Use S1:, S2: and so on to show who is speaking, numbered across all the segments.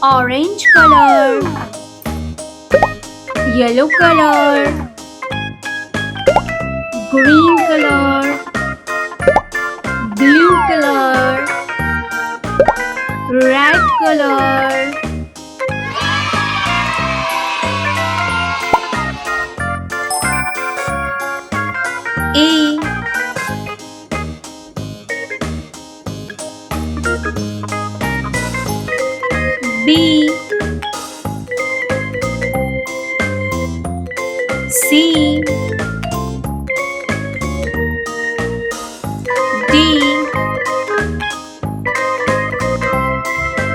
S1: orange color, yellow color, green color, blue color, red color, A, B, C, D,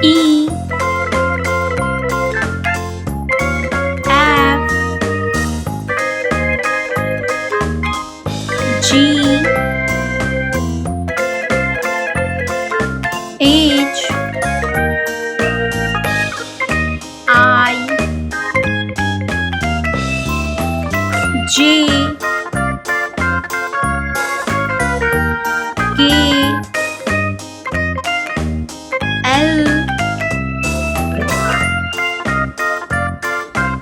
S1: E, F, G, H, I, J, K, L,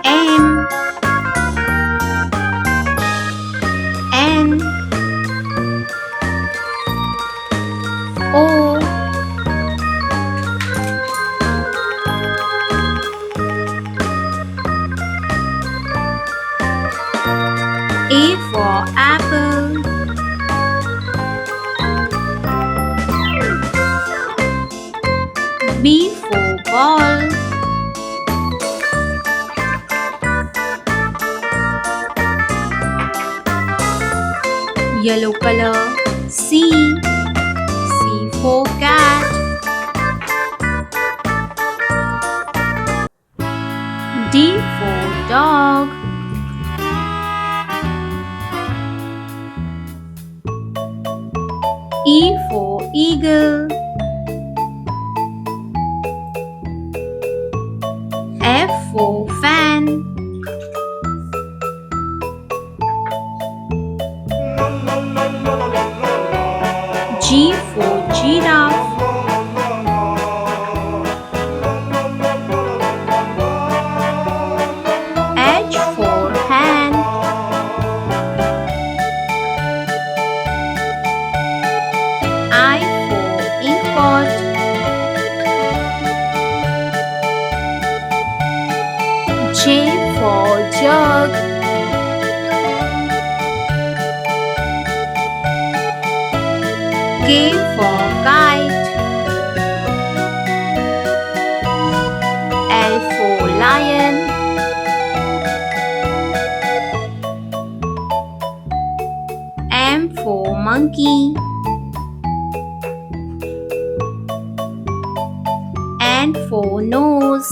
S1: M, N, O, A for apple, B for ball, yellow color, C, C for cat, D for dog, E for eagle, F for fan, G for giraffe, H for hand, I for inkpot, J for jug, K for kite, L for lion, M for monkey, N for nose,